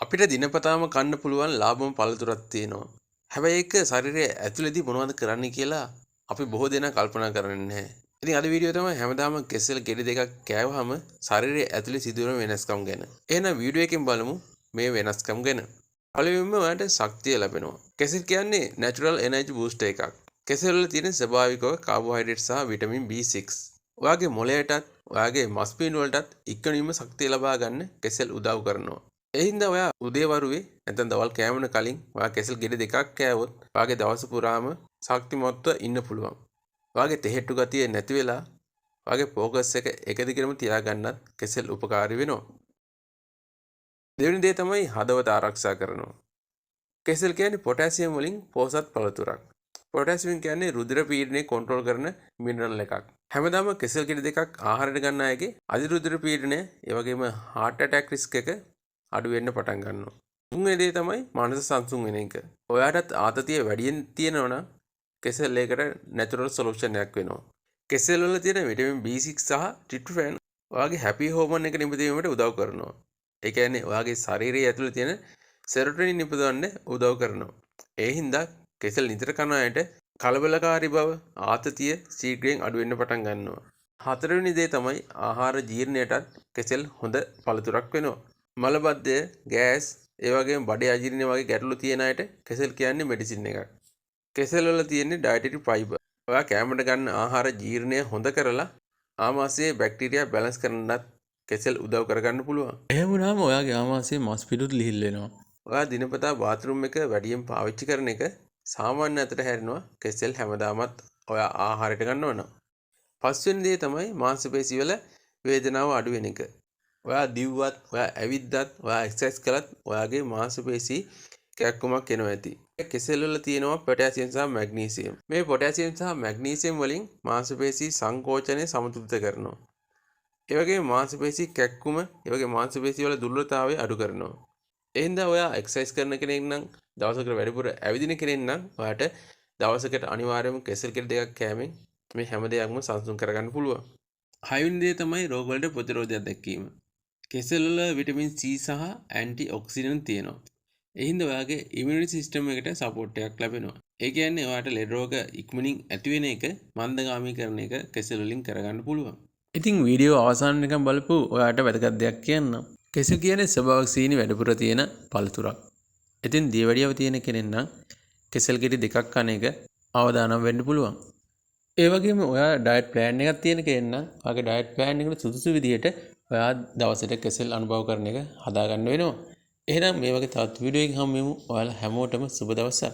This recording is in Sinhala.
අපිට දිනපතාම කන්න පුළුවන් ලාභම පළතුරක් තියෙනවා. හැබැයි ඒක ශරීරයේ ඇතුළේදී මොනවද කරන්නේ කියලා අපි බොහෝ දෙනා කල්පනා කරන්නේ නැහැ. ඉතින් අද වීඩියෝ තමයි හැමදාම කෙසෙල් ගෙඩි දෙකක් කෑවහම ශරීරයේ ඇතුළේ සිදුවන වෙනස්කම් ගැන. එහෙනම් වීඩියෝ එකෙන් බලමු මේ වෙනස්කම් ගැන. පළවෙනිම ඔයාලට ශක්තිය ලැබෙනවා. කෙසෙල් කියන්නේ natural energy booster එකක්. කෙසෙල් වල තියෙන ස්වභාවිකව කාබෝහයිඩ්‍රේට් සහ විටමින් B6. ඔයාගේ මොළයටත් ඔයාගේ මස් පිඬු වලටත් ඉක්මනින්ම ශක්තිය ලබා ගන්න කෙසෙල් උදව් කරනවා. ඒ හින්දා ඔයා උදේවරුේ නැත්නම් දවල් කෑමන කලින් ඔයා කෙසෙල් ගෙඩි දෙකක් කෑවොත් ඔයාගේ දවස පුරාම ශක්තිමත්ව ඉන්න පුළුවන්. ඔයාගේ තෙහෙට්ටු ගතිය නැති වෙලා ඔයාගේ ફોකස් එක එක දිගටම තියාගන්නත් කෙසෙල් උපකාරී වෙනවා. දෙවෙනි දේ තමයි හදවත ආරක්ෂා කරනවා. කෙසෙල් කියන්නේ පොටෑසියම් වලින් පෝසත් පළතුරක්. පොටෑසියම් කියන්නේ රුධිර පීඩනය කන්ට්‍රෝල් කරන මිනරල් එකක්. හැමදාම කෙසෙල් ගෙඩි දෙකක් ආහාරයට ගන්න අයගේ අධිරුධිර පීඩනය ඒ වගේම heart attack risk එක අඩු වෙන්න පටන් ගන්නවා. තුන්වෙනි දේ තමයි මනස සංසුන් වෙන එක. ඔයාටත් ආතතිය වැඩියෙන් තියෙනවා නම් කෙසෙල් එකකට natural solution එකක් වෙනවා. කෙසෙල් වල තියෙන විටමින් B6 සහ tryptophan ඔයාගේ happy hormone එක නිපදවීමට උදව් කරනවා. ඒ කියන්නේ ඔයාගේ ශරීරයේ ඇතුළේ තියෙන serotonin නිපදවන්න උදව් කරනවා. ඒ හින්දා කෙසෙල් නිතර කන අයට කලබලකාරී බව, ආතතිය ශීඝ්‍රයෙන් අඩු වෙන්න පටන් ගන්නවා. හතරවෙනි දේ තමයි ආහාර ජීර්ණයටත් කෙසෙල් හොඳ පළතුරක් වෙනවා. මලබද්ධය, ගෑස්, ඒ වගේම බඩේ අජීර්ණය වගේ ගැටලු තියෙන අයට කෙසෙල් කියන්නේ මෙඩිසින් එකක්. කෙසෙල් වල තියෙන්නේ ඩයටරි ෆයිබර්. ඔයා කැමරට ගන්න ආහාර ජීර්ණය හොඳ කරලා ආමාශයේ බැක්ටීරියා බැලන්ස් කරන්නත් කෙසෙල් උදව් කරගන්න පුළුවන්. එහෙම වුණාම ඔයාගේ ආමාශයේ මස් පිඩුත් ලිහිල් වෙනවා. ඔයා දිනපතා බාත්රූම් එක වැඩියෙන් පාවිච්චි කරන එක සාමාන්‍ය අතට හැරෙනවා කෙසෙල් හැමදාමත් ඔයා ආහාරයට ගන්නවා නම්. පස්වෙනි දේ තමයි මාංශපේශි වල වේදනාව අඩු වෙන එක. ඔයා දිව්වත්, ඔයා ඇවිද්දත්, ඔයා එක්සර්සයිස් කළත් ඔයාගේ මාංශපේශි කැක්කුමක් එනවා ඇති. කෙසෙල් වල තියෙනවා පොටෑසියම් සහ මැග්නීසියම්. මේ පොටෑසියම් සහ මැග්නීසියම් වලින් මාංශපේශි සංකෝචනය සමතුලිත කරනවා. ඒ වගේම මාංශපේශි කැක්කුම, ඒ වගේ මාංශපේශි වල දුර්වලතාවය අඩු කරනවා. ඒ හින්දා ඔයා එක්සර්සයිස් කරන කෙනෙක් නම්, දවසකට වැඩිපුර ඇවිදින කෙනෙක් නම් ඔයාට දවසකට අනිවාර්යයෙන්ම කෙසෙල් ගෙඩි දෙකක් කෑමෙන් මේ හැම දෙයක්ම සංසුන් කරගන්න පුළුවන්. හයවෙනි දේ තමයි රෝග වලට ප්‍රතිරෝධයක් දැක්වීම. කෙසෙල් වල විටමින් C සහ ඇන්ටි ඔක්සිඩන්ට් තියෙනවා. ඒ හින්දා ඔයාගේ ඉමුනිටි සිස්ටම් එකට සපෝට් එකක් ලැබෙනවා. ඒ කියන්නේ ඔයාට ලෙඩ රෝග ඉක්මනින් ඇති වෙන එක මන්දගාමී කරන එක කෙසෙල් වලින් කරගන්න පුළුවන්. ඉතින් වීඩියෝ අවසාන වෙනකම් බලපු ඔයාට වැදගත් දෙයක් කියන්නම්. කෙසෙල් කියන්නේ ස්වභාවික සීනි වැඩිපුර තියෙන පළතුරක්. ඉතින් දියවැඩියව තියෙන කෙනෙක් නම් කෙසෙල් ගෙඩි දෙකක් කන එක අවදානම් වෙන්න පුළුවන්. ඒ වගේම ඔයා ඩයට් ප්ලෑන් එකක් තියෙන කෙනෙක් නම් ඔයාගේ ඩයට් ප්ලෑන් එකට සුදුසු විදියට ඔයා දවසට කෙසෙල් අනුභව කරන එක හදාගන්න වෙනවා. එහෙනම් මේ වගේ තවත් වීඩියෝ එකකින් හමු වෙමු. ඔයාලා හැමෝටම සුබ දවසක්.